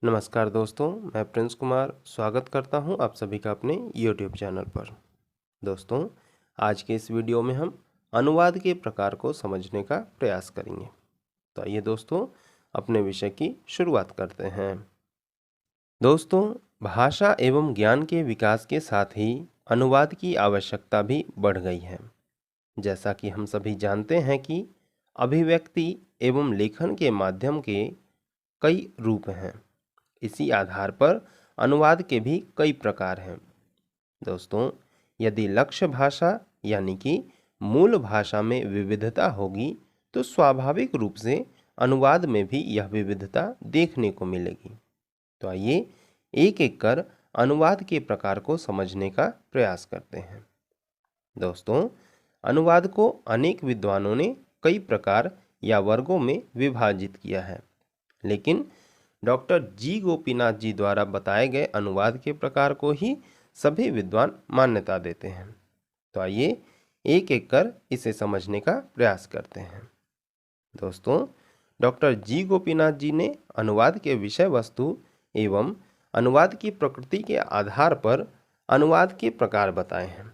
नमस्कार दोस्तों, मैं प्रिंस कुमार स्वागत करता हूं आप सभी का अपने YouTube चैनल पर। दोस्तों, आज के इस वीडियो में हम अनुवाद के प्रकार को समझने का प्रयास करेंगे। तो आइए दोस्तों, अपने विषय की शुरुआत करते हैं। दोस्तों, भाषा एवं ज्ञान के विकास के साथ ही अनुवाद की आवश्यकता भी बढ़ गई है। जैसा कि हम सभी जानते हैं कि अभिव्यक्ति एवं लेखन के माध्यम के कई रूप हैं। इसी आधार पर अनुवाद के भी कई प्रकार हैं। दोस्तों, यदि लक्ष्य भाषा यानी कि मूल भाषा में विविधता होगी तो स्वाभाविक रूप से अनुवाद में भी यह विविधता देखने को मिलेगी। तो आइए एक एक कर अनुवाद के प्रकार को समझने का प्रयास करते हैं। दोस्तों, अनुवाद को अनेक विद्वानों ने कई प्रकार या वर्गों में विभाजित किया है, लेकिन डॉक्टर जी गोपीनाथ जी द्वारा बताए गए अनुवाद के प्रकार को ही सभी विद्वान मान्यता देते हैं। तो आइए एक एक कर इसे समझने का प्रयास करते हैं। दोस्तों, डॉक्टर जी गोपीनाथ जी ने अनुवाद के विषय वस्तु एवं अनुवाद की प्रकृति के आधार पर अनुवाद के प्रकार बताए हैं।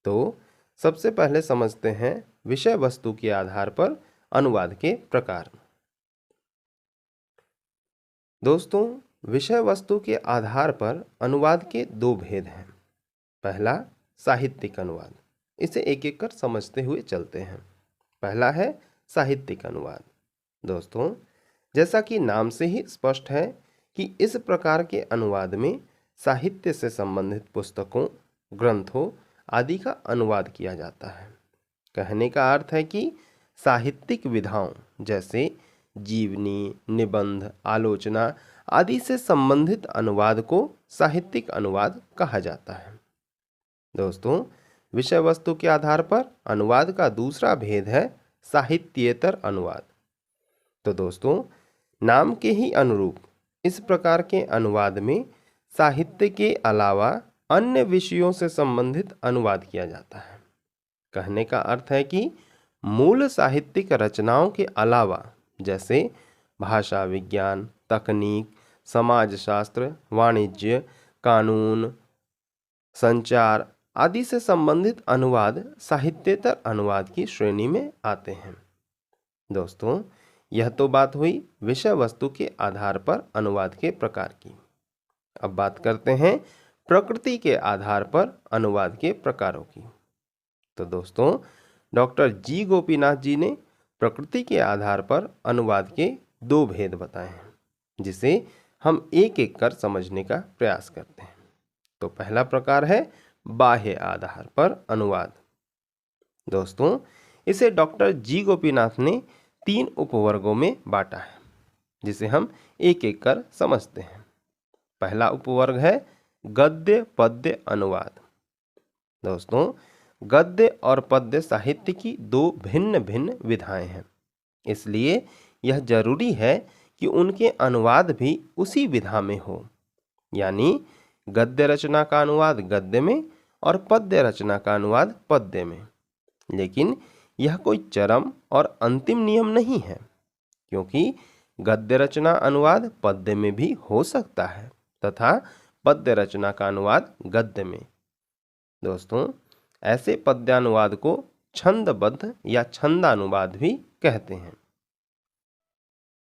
तो सबसे पहले समझते हैं विषय वस्तु के आधार पर अनुवाद के प्रकार। दोस्तों, विषय वस्तु के आधार पर अनुवाद के दो भेद हैं। पहला साहित्यिक अनुवाद, इसे एक एक कर समझते हुए चलते हैं। पहला है साहित्यिक अनुवाद। दोस्तों, जैसा कि नाम से ही स्पष्ट है कि इस प्रकार के अनुवाद में साहित्य से संबंधित पुस्तकों, ग्रंथों आदि का अनुवाद किया जाता है। कहने का अर्थ है कि साहित्यिक विधाओं जैसे जीवनी, निबंध, आलोचना आदि से संबंधित अनुवाद को साहित्यिक अनुवाद कहा जाता है। दोस्तों, विषय वस्तु के आधार पर अनुवाद का दूसरा भेद है साहित्येतर अनुवाद। तो दोस्तों, नाम के ही अनुरूप इस प्रकार के अनुवाद में साहित्य के अलावा अन्य विषयों से संबंधित अनुवाद किया जाता है। कहने का अर्थ है कि मूल साहित्यिक रचनाओं के अलावा जैसे भाषा विज्ञान, तकनीक, समाजशास्त्र, वाणिज्य, कानून, संचार आदि से संबंधित अनुवाद साहित्येतर अनुवाद की श्रेणी में आते हैं। दोस्तों, यह तो बात हुई विषय वस्तु के आधार पर अनुवाद के प्रकार की। अब बात करते हैं प्रकृति के आधार पर अनुवाद के प्रकारों की। तो दोस्तों, डॉक्टर जी गोपीनाथ जी ने प्रकृति के आधार पर अनुवाद के दो भेद बताए हैं, जिसे हम एक एक कर समझने का प्रयास करते हैं। तो पहला प्रकार है बाह्य आधार पर अनुवाद। दोस्तों, इसे डॉक्टर जी गोपीनाथ ने 3 उपवर्गों में बांटा है, जिसे हम एक एक कर समझते हैं। पहला उपवर्ग है गद्य पद्य अनुवाद। दोस्तों, गद्य और पद्य साहित्य की दो भिन्न भिन्न विधाएं हैं, इसलिए यह जरूरी है कि उनके अनुवाद भी उसी विधा में हो। यानी गद्य रचना का अनुवाद गद्य में और पद्य रचना का अनुवाद पद्य में। लेकिन यह कोई चरम और अंतिम नियम नहीं है, क्योंकि गद्य रचना अनुवाद पद्य में भी हो सकता है तथा पद्य रचना का अनुवाद गद्य में। दोस्तों, ऐसे पद्यानुवाद को छंदबद्ध या छंदानुवाद भी कहते हैं।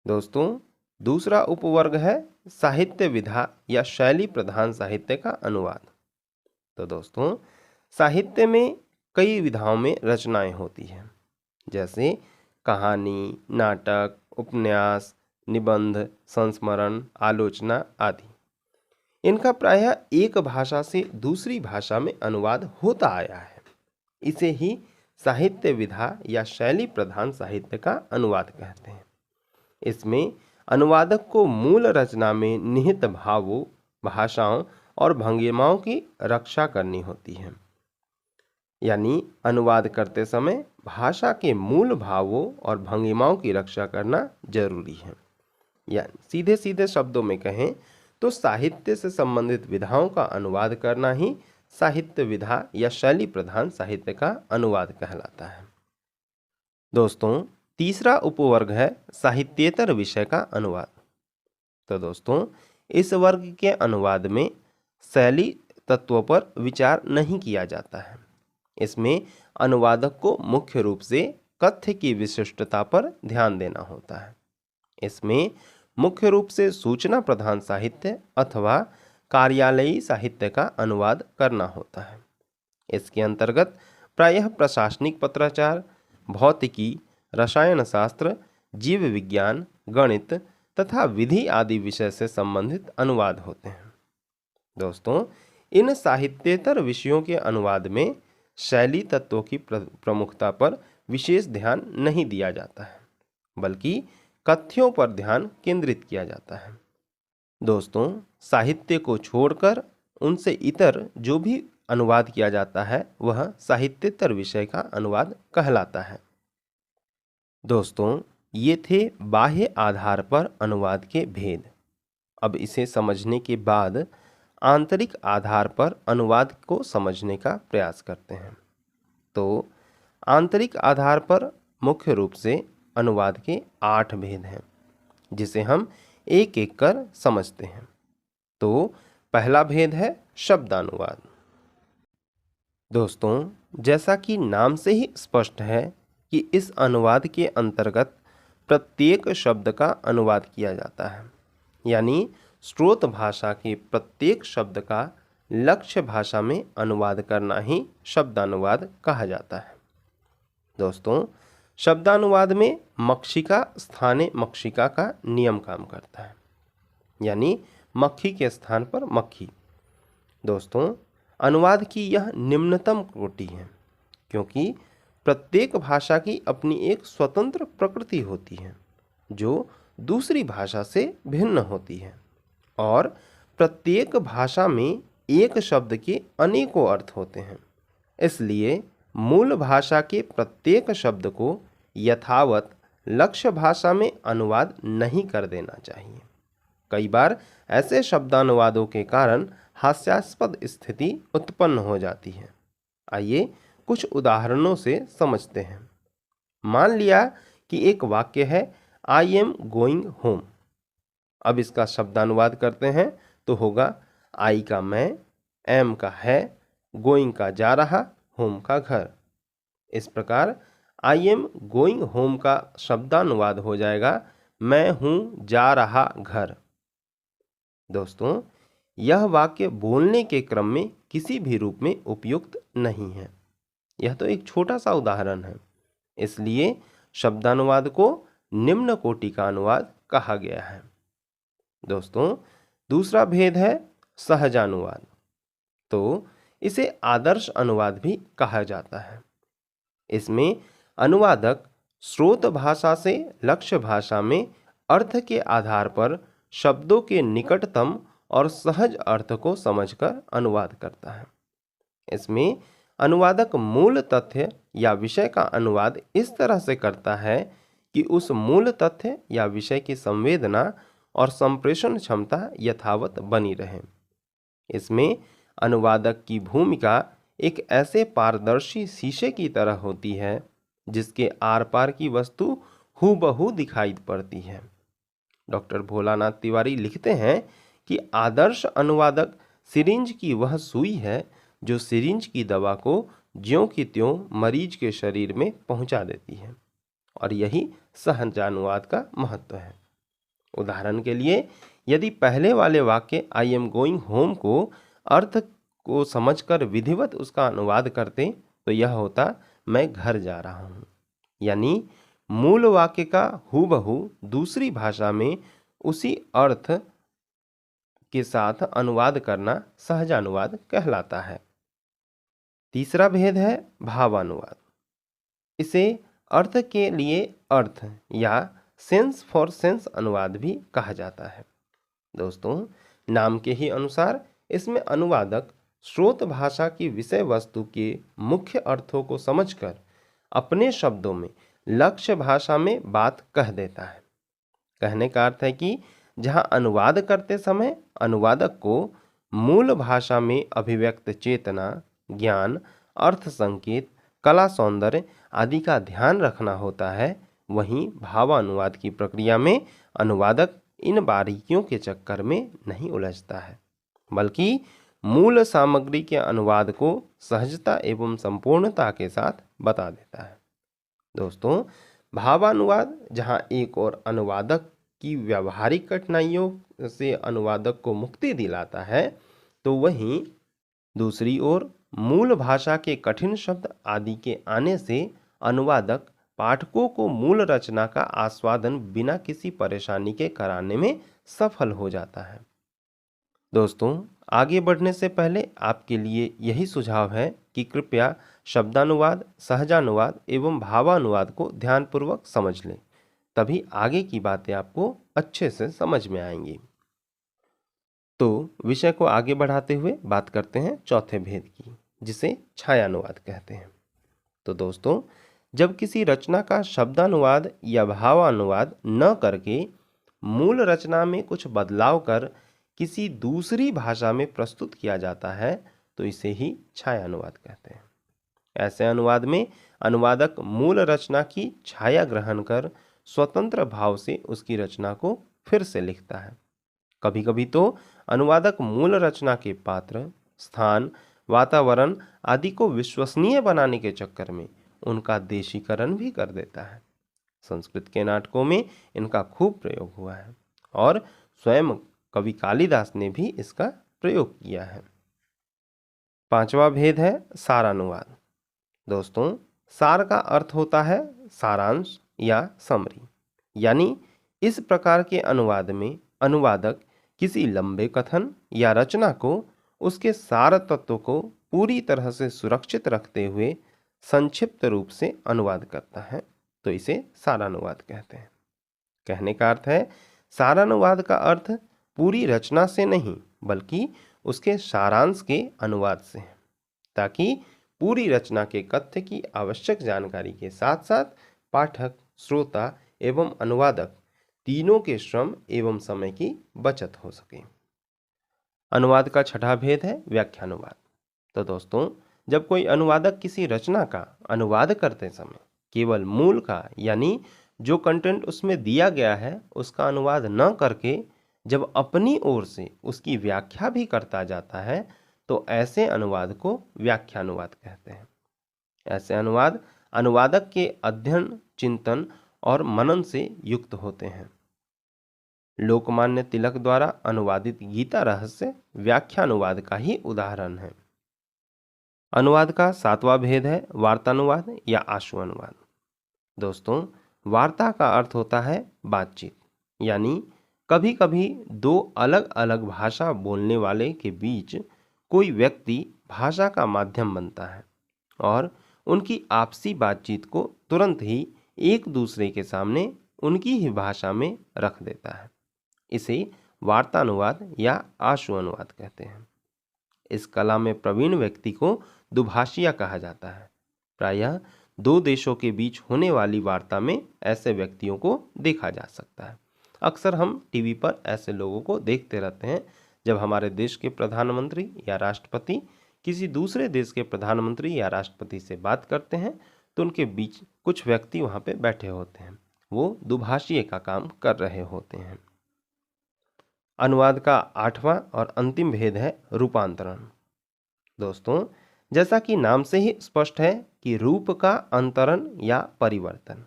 दोस्तों, दूसरा उपवर्ग है साहित्य विधा या शैली प्रधान साहित्य का अनुवाद। तो दोस्तों, साहित्य में कई विधाओं में रचनाएं होती हैं, जैसे कहानी, नाटक, उपन्यास, निबंध, संस्मरण, आलोचना आदि। इनका प्रायः एक भाषा से दूसरी भाषा में अनुवाद होता आया है। इसे ही साहित्य विधा या शैली प्रधान साहित्य का अनुवाद कहते हैं। इसमें अनुवादक को मूल रचना में निहित भावों, भाषाओं और भंगिमाओं की रक्षा करनी होती है। यानी अनुवाद करते समय भाषा के मूल भावों और भंगिमाओं की रक्षा करना जरूरी है। यानी सीधे सीधे शब्दों में कहें तो साहित्य से संबंधित विधाओं का अनुवाद करना ही साहित्य विधा या शैली प्रधान साहित्य का अनुवाद कहलाता है। दोस्तों, तीसरा उपवर्ग है साहित्येतर विषय का अनुवाद। तो दोस्तों, इस वर्ग के अनुवाद में शैली तत्वों पर विचार नहीं किया जाता है। इसमें अनुवादक को मुख्य रूप से कथ्य की विशिष्टता पर ध्यान देना होता है। इसमें मुख्य रूप से सूचना प्रधान साहित्य अथवा कार्यालयी साहित्य का अनुवाद करना होता है। इसके अंतर्गत प्रायः प्रशासनिक पत्राचार, भौतिकी, रसायन शास्त्र, जीव विज्ञान, गणित तथा विधि आदि विषय से संबंधित अनुवाद होते हैं। दोस्तों, इन साहित्येतर विषयों के अनुवाद में शैली तत्वों की प्रमुखता पर विशेष ध्यान नहीं दिया जाता है, बल्कि कथ्यों पर ध्यान केंद्रित किया जाता है। दोस्तों, साहित्य को छोड़कर उनसे इतर जो भी अनुवाद किया जाता है वह साहित्येतर विषय का अनुवाद कहलाता है। दोस्तों, ये थे बाह्य आधार पर अनुवाद के भेद। अब इसे समझने के बाद आंतरिक आधार पर अनुवाद को समझने का प्रयास करते हैं। तो आंतरिक आधार पर मुख्य रूप से अनुवाद के 8 भेद हैं, जिसे हम एक एक कर समझते हैं। तो पहला भेद है शब्दानुवाद। दोस्तों, जैसा कि नाम से ही स्पष्ट है कि इस अनुवाद के अंतर्गत प्रत्येक शब्द का अनुवाद किया जाता है, यानी स्रोत भाषा के प्रत्येक शब्द का लक्ष्य भाषा में अनुवाद करना ही शब्दानुवाद कहा जाता है। दोस्तों, शब्दानुवाद में मक्षिका स्थाने मक्षिका का नियम काम करता है, यानी मक्खी के स्थान पर मक्खी। दोस्तों, अनुवाद की यह निम्नतम कोटि है, क्योंकि प्रत्येक भाषा की अपनी एक स्वतंत्र प्रकृति होती है जो दूसरी भाषा से भिन्न होती है, और प्रत्येक भाषा में एक शब्द के अनेकों अर्थ होते हैं। इसलिए मूल भाषा के प्रत्येक शब्द को यथावत लक्ष्य भाषा में अनुवाद नहीं कर देना चाहिए। कई बार ऐसे शब्दानुवादों के कारण हास्यास्पद स्थिति उत्पन्न हो जाती है। आइए कुछ उदाहरणों से समझते हैं। मान लिया कि एक वाक्य है आई एम गोइंग होम। अब इसका शब्दानुवाद करते हैं तो होगा आई का मैं, एम का है, गोइंग का जा रहा, होम का घर। इस प्रकार आई एम गोइंग होम का शब्दानुवाद हो जाएगा मैं हूं जा रहा घर। दोस्तों, यह वाक्य बोलने के क्रम में किसी भी रूप में उपयुक्त नहीं है। यह तो एक छोटा सा उदाहरण है, इसलिए शब्दानुवाद को निम्न कोटि का अनुवाद कहा गया है। दोस्तों, दूसरा भेद है सहजानुवाद। तो इसे आदर्श अनुवाद भी कहा जाता है। इसमें अनुवादक स्रोत भाषा से लक्ष्य भाषा में अर्थ के आधार पर शब्दों के निकटतम और सहज अर्थ को समझकर अनुवाद करता है। इसमें अनुवादक मूल तथ्य या विषय का अनुवाद इस तरह से करता है कि उस मूल तथ्य या विषय की संवेदना और संप्रेषण क्षमता यथावत बनी रहे। इसमें अनुवादक की भूमिका एक ऐसे पारदर्शी शीशे की तरह होती है जिसके आर पार की वस्तु हूबहू दिखाई पड़ती है। डॉक्टर भोलानाथ तिवारी लिखते हैं कि आदर्श अनुवादक सिरिंज की वह सुई है जो सिरिंज की दवा को ज्यों की त्यों मरीज के शरीर में पहुंचा देती है, और यही सहजानुवाद का महत्व है। उदाहरण के लिए, यदि पहले वाले वाक्य आई एम गोइंग होम को अर्थ को समझकर विधिवत उसका अनुवाद करते तो यह होता मैं घर जा रहा हूँ, यानी मूल वाक्य का हूबहू दूसरी भाषा में उसी अर्थ के साथ अनुवाद करना सहजानुवाद कहलाता है। तीसरा भेद है भावानुवाद। इसे अर्थ के लिए अर्थ या सेंस फॉर सेंस अनुवाद भी कहा जाता है। दोस्तों, नाम के ही अनुसार इसमें अनुवादक स्रोत भाषा की विषय वस्तु के मुख्य अर्थों को समझकर अपने शब्दों में लक्ष्य भाषा में बात कह देता है। कहने का अर्थ है कि जहां अनुवाद करते समय अनुवादक को मूल भाषा में अभिव्यक्त चेतना, ज्ञान, अर्थ संकेत, कला सौंदर्य आदि का ध्यान रखना होता है, वहीं भावानुवाद की प्रक्रिया में अनुवादक इन बारीकियों के चक्कर में नहीं उलझता है, बल्कि मूल सामग्री के अनुवाद को सहजता एवं संपूर्णता के साथ बता देता है। दोस्तों, भावानुवाद जहाँ एक और अनुवादक की व्यावहारिक कठिनाइयों से अनुवादक को मुक्ति दिलाता है, तो वहीं दूसरी ओर मूल भाषा के कठिन शब्द आदि के आने से अनुवादक पाठकों को मूल रचना का आस्वादन बिना किसी परेशानी के कराने में सफल हो जाता है। दोस्तों, आगे बढ़ने से पहले आपके लिए यही सुझाव है कि कृपया शब्दानुवाद, सहजानुवाद एवं भावानुवाद को ध्यानपूर्वक समझ लें, तभी आगे की बातें आपको अच्छे से समझ में आएंगी। तो विषय को आगे बढ़ाते हुए बात करते हैं चौथे भेद की, जिसे छायानुवाद कहते हैं। तो दोस्तों, जब किसी रचना का शब्दानुवाद या भावानुवाद न करके मूल रचना में कुछ बदलाव कर किसी दूसरी भाषा में प्रस्तुत किया जाता है, तो इसे ही छायानुवाद कहते हैं। ऐसे अनुवाद में अनुवादक मूल रचना की छाया ग्रहण कर स्वतंत्र भाव से उसकी रचना को फिर से लिखता है। कभी कभी तो अनुवादक मूल रचना के पात्र, स्थान, वातावरण आदि को विश्वसनीय बनाने के चक्कर में उनका देशीकरण भी कर देता है। संस्कृत के नाटकों में इनका खूब प्रयोग हुआ है और स्वयं कवि कालिदास ने भी इसका प्रयोग किया है। पांचवा भेद है सारानुवाद। दोस्तों, सार का अर्थ होता है सारांश या समरी, यानी इस प्रकार के अनुवाद में अनुवादक किसी लंबे कथन या रचना को उसके सार तत्व को पूरी तरह से सुरक्षित रखते हुए संक्षिप्त रूप से अनुवाद करता है, तो इसे सारानुवाद कहते हैं। कहने का अर्थ है, सारानुवाद का अर्थ पूरी रचना से नहीं बल्कि उसके सारांश के अनुवाद से है, ताकि पूरी रचना के कथ्य की आवश्यक जानकारी के साथ साथ पाठक, श्रोता एवं अनुवादक तीनों के श्रम एवं समय की बचत हो सके। अनुवाद का छठा भेद है व्याख्यानुवाद। तो दोस्तों, जब कोई अनुवादक किसी रचना का अनुवाद करते समय केवल मूल का, यानी जो कंटेंट उसमें दिया गया है उसका अनुवाद न करके जब अपनी ओर से उसकी व्याख्या भी करता जाता है, तो ऐसे अनुवाद को व्याख्यानुवाद कहते हैं। ऐसे अनुवाद अनुवादक के अध्ययन, चिंतन और मनन से युक्त होते हैं। लोकमान्य तिलक द्वारा अनुवादित गीता रहस्य व्याख्यानुवाद का ही उदाहरण है। अनुवाद का सातवां भेद है वार्तानुवाद या आशु अनुवाद। दोस्तों, वार्ता का अर्थ होता है बातचीत, यानी कभी कभी दो अलग अलग भाषा बोलने वाले के बीच कोई व्यक्ति भाषा का माध्यम बनता है और उनकी आपसी बातचीत को तुरंत ही एक दूसरे के सामने उनकी ही भाषा में रख देता है। इसे वार्तानुवाद या आशु अनुवाद कहते हैं। इस कला में प्रवीण व्यक्ति को दुभाषिया कहा जाता है। प्रायः दो देशों के बीच होने वाली वार्ता में ऐसे व्यक्तियों को देखा जा सकता है। अक्सर हम टीवी पर ऐसे लोगों को देखते रहते हैं। जब हमारे देश के प्रधानमंत्री या राष्ट्रपति किसी दूसरे देश के प्रधानमंत्री या राष्ट्रपति से बात करते हैं, तो उनके बीच कुछ व्यक्ति वहाँ पे बैठे होते हैं, वो दुभाषिए का काम कर रहे होते हैं। अनुवाद का आठवां और अंतिम भेद है रूपांतरण। दोस्तों, जैसा कि नाम से ही स्पष्ट है कि रूप का अंतरण या परिवर्तन,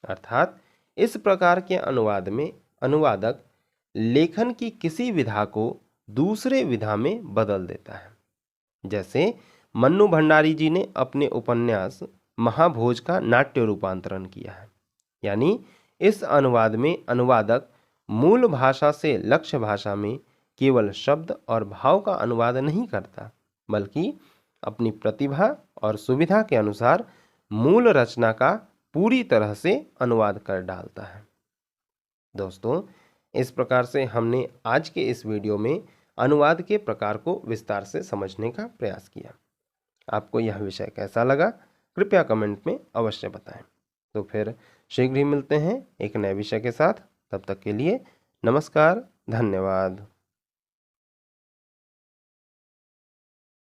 अर्थात इस प्रकार के अनुवाद में अनुवादक लेखन की किसी विधा को दूसरे विधा में बदल देता है। जैसे मन्नू भंडारी जी ने अपने उपन्यास महाभोज का नाट्य रूपांतरण किया है, यानी इस अनुवाद में अनुवादक मूल भाषा से लक्ष्य भाषा में केवल शब्द और भाव का अनुवाद नहीं करता, बल्कि अपनी प्रतिभा और सुविधा के अनुसार मूल रचना का पूरी तरह से अनुवाद कर डालता है। दोस्तों, इस प्रकार से हमने आज के इस वीडियो में अनुवाद के प्रकार को विस्तार से समझने का प्रयास किया। आपको यह विषय कैसा लगा, कृपया कमेंट में अवश्य बताएं। तो फिर शीघ्र ही मिलते हैं एक नए विषय के साथ। तब तक के लिए नमस्कार, धन्यवाद।